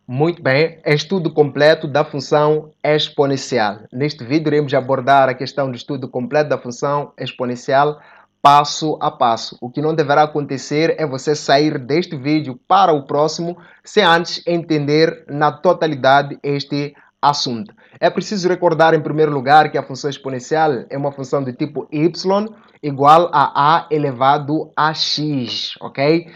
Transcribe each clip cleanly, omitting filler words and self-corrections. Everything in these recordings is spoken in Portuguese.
Muito bem, estudo completo da função exponencial. Neste vídeo iremos abordar a questão do estudo completo da função exponencial passo a passo. O que não deverá acontecer é você sair deste vídeo para o próximo sem antes entender na totalidade este assunto. É preciso recordar em primeiro lugar que a função exponencial é uma função do tipo y igual a elevado a x, ok?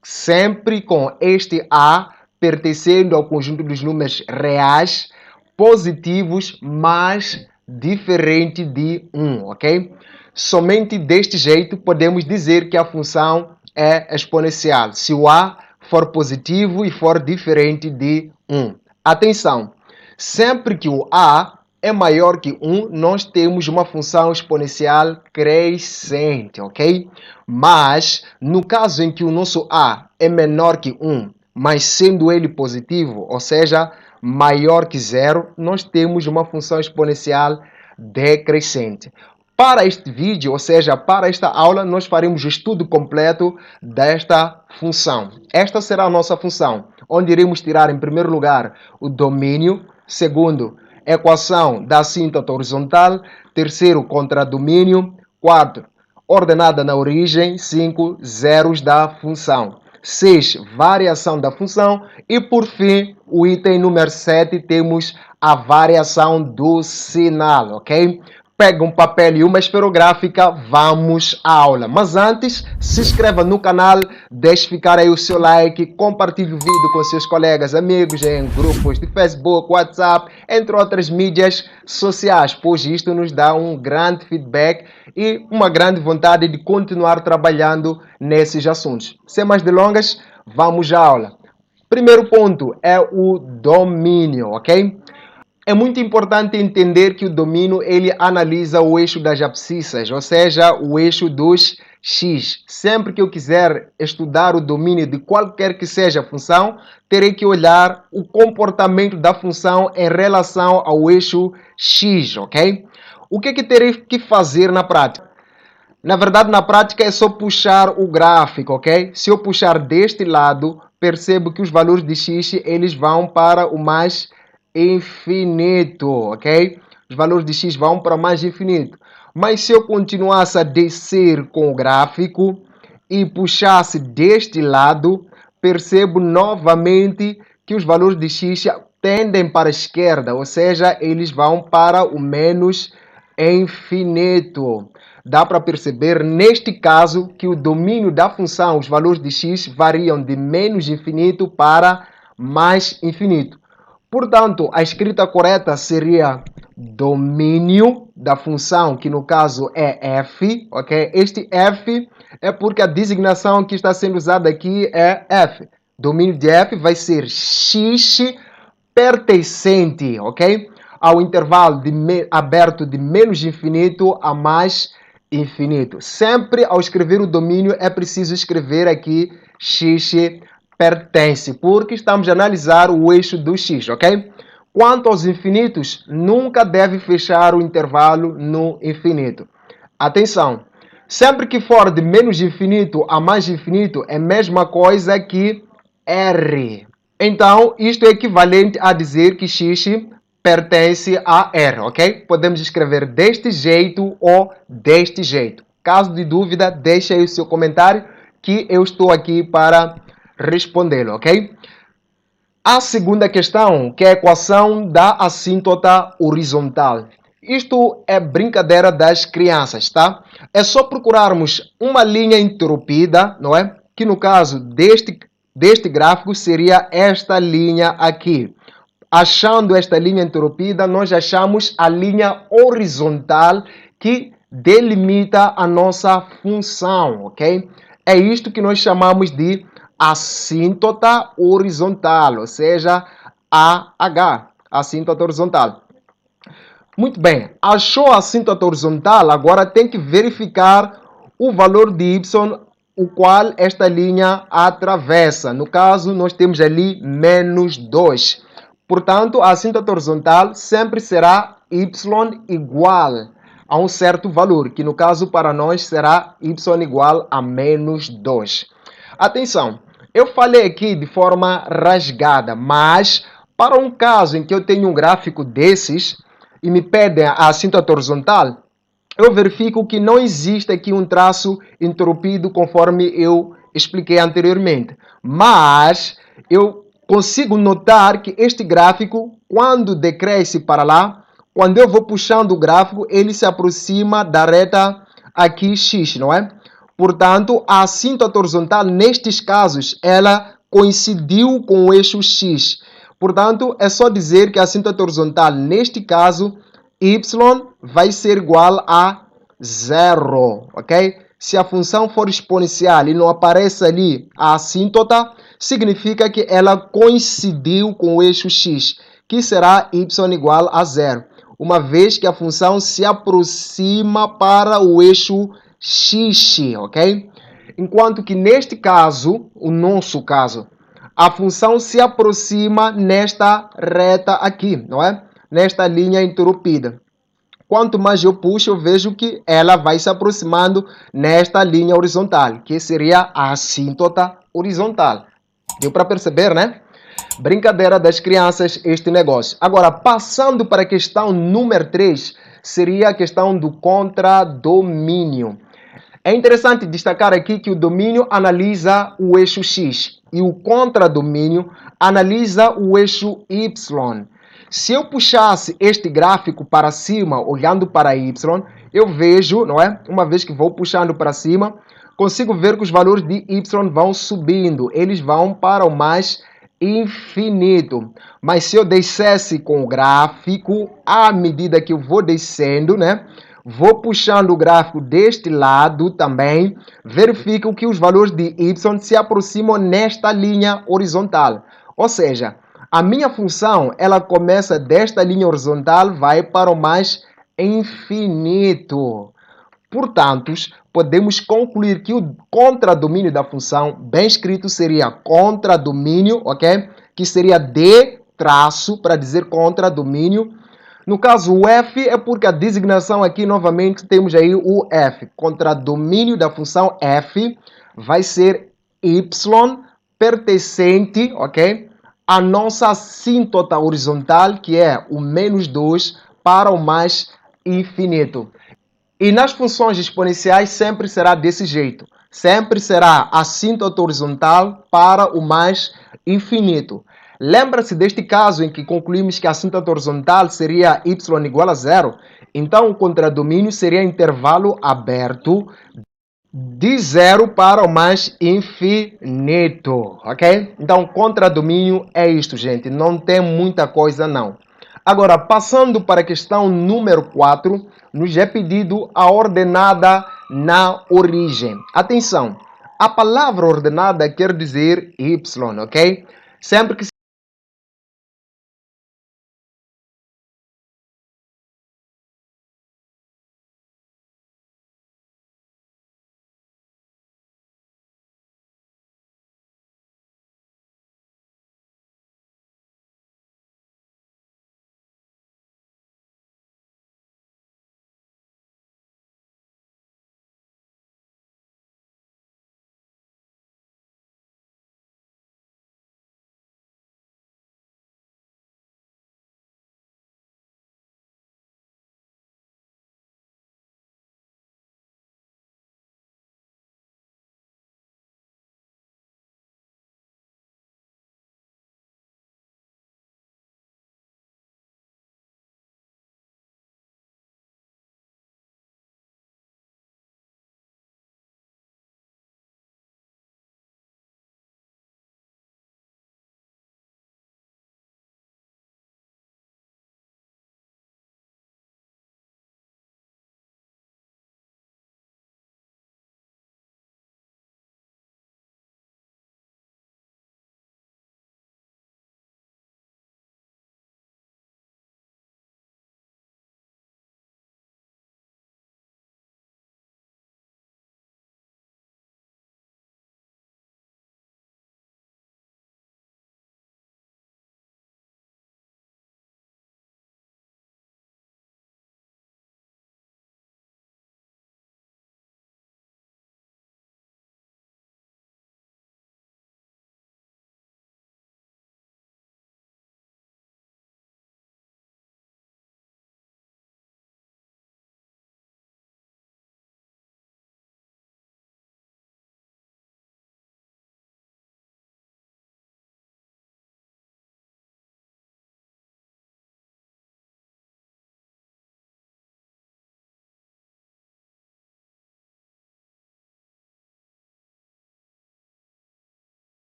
Sempre com este a pertencendo ao conjunto dos números reais positivos, mas diferente de 1, ok? Somente deste jeito podemos dizer que a função é exponencial, se o a for positivo e for diferente de 1. Atenção, sempre que o a é maior que 1, nós temos uma função exponencial crescente, ok? Mas, no caso em que o nosso a é menor que 1, mas sendo ele positivo, ou seja, maior que zero, nós temos uma função exponencial decrescente. Para este vídeo, ou seja, para esta aula, nós faremos o estudo completo desta função. Esta será a nossa função, onde iremos tirar em primeiro lugar o domínio, segundo, equação da assíntota horizontal, terceiro, contradomínio, quarto, ordenada na origem, 5, zeros da função. 6, variação da função. E, por fim, o item número 7, temos a variação do sinal, ok? Pega um papel e uma esferográfica, vamos à aula. Mas antes, se inscreva no canal, deixe ficar aí o seu like, compartilhe o vídeo com seus colegas, amigos, em grupos de Facebook, WhatsApp, entre outras mídias sociais, pois isto nos dá um grande feedback e uma grande vontade de continuar trabalhando nesses assuntos. Sem mais delongas, vamos à aula. Primeiro ponto é o domínio, ok? É muito importante entender que o domínio ele analisa o eixo das abscissas, ou seja, o eixo dos x. Sempre que eu quiser estudar o domínio de qualquer que seja a função, terei que olhar o comportamento da função em relação ao eixo x, ok? O que terei que fazer na prática? Na verdade, na prática é só puxar o gráfico, ok? Se eu puxar deste lado, percebo que os valores de x eles vão para o mais infinito, ok? Os valores de x vão para o mais infinito. Mas se eu continuasse a descer com o gráfico e puxasse deste lado, percebo novamente que os valores de x tendem para a esquerda, ou seja, eles vão para o menos infinito. Dá para perceber, neste caso, que o domínio da função, os valores de x, variam de menos infinito para mais infinito. Portanto, a escrita correta seria domínio da função, que no caso é f, ok? Este f é porque a designação que está sendo usada aqui é f. Domínio de f vai ser x pertencente, ok? Ao intervalo aberto de menos infinito a mais infinito. Sempre ao escrever o domínio é preciso escrever aqui x pertence, porque estamos a analisar o eixo do x, ok? Quanto aos infinitos, nunca deve fechar o intervalo no infinito. Atenção, sempre que for de menos infinito a mais infinito, é a mesma coisa que R. Então, isto é equivalente a dizer que x pertence a R, ok? Podemos escrever deste jeito ou deste jeito. Caso de dúvida, deixe aí o seu comentário que eu estou aqui para respondê-lo, ok? A segunda questão, que é a equação da assíntota horizontal. Isto é brincadeira das crianças, tá? É só procurarmos uma linha interrompida, não é? Que no caso deste gráfico seria esta linha aqui. Achando esta linha interrompida, nós achamos a linha horizontal que delimita a nossa função, ok? É isto que nós chamamos de assíntota horizontal, ou seja, AH, assíntota horizontal. Muito bem, achou a assíntota horizontal, agora tem que verificar o valor de y, o qual esta linha atravessa. No caso, nós temos ali menos 2. Portanto, a assíntota horizontal sempre será y igual a um certo valor, que no caso para nós será y igual a menos 2. Atenção, Eu falei aqui de forma rasgada, mas para um caso em que eu tenho um gráfico desses e me pedem a assíntota horizontal, eu verifico que não existe aqui um traço interrompido conforme eu expliquei anteriormente. Mas eu consigo notar que este gráfico, quando decresce para lá, quando eu vou puxando o gráfico, ele se aproxima da reta aqui X, não é? Portanto, a assíntota horizontal, nestes casos, ela coincidiu com o eixo X. Portanto, é só dizer que a assíntota horizontal, neste caso, y vai ser igual a zero, ok? Se a função for exponencial e não aparece ali a assíntota, significa que ela coincidiu com o eixo x, que será y igual a zero, uma vez que a função se aproxima para o eixo x, ok? Enquanto que neste caso, o nosso caso, a função se aproxima nesta reta aqui, não é? Nesta linha interrompida. Quanto mais eu puxo, eu vejo que ela vai se aproximando nesta linha horizontal, que seria a assíntota horizontal. Deu para perceber, né? Brincadeira das crianças este negócio. Agora, passando para a questão número 3, seria a questão do contradomínio. É interessante destacar aqui que o domínio analisa o eixo X e o contradomínio analisa o eixo Y. Se eu puxasse este gráfico para cima, olhando para Y, eu vejo, não é? Uma vez que vou puxando para cima, consigo ver que os valores de Y vão subindo. Eles vão para o mais infinito. Mas se eu descesse com o gráfico, à medida que eu vou descendo, né? Vou puxando o gráfico deste lado também, verifico que os valores de y se aproximam nesta linha horizontal. Ou seja, a minha função, ela começa desta linha horizontal, vai para o mais infinito. Portanto, podemos concluir que o contradomínio da função, bem escrito, seria contradomínio, ok? Que seria D traço, para dizer contradomínio. No caso, o f é porque a designação aqui, novamente, temos aí o f. Contradomínio da função f vai ser y pertencente, ok? A nossa assíntota horizontal, que é o menos 2 para o mais infinito. E nas funções exponenciais sempre será desse jeito. Sempre será assíntota horizontal para o mais infinito. Lembra-se deste caso em que concluímos que a assíntota horizontal seria y igual a zero? Então, o contradomínio seria intervalo aberto de zero para o mais infinito, ok? Então, contradomínio é isto, gente. Não tem muita coisa, não. Agora, passando para a questão número 4, nos é pedido a ordenada na origem. Atenção, a palavra ordenada quer dizer y, ok? Sempre que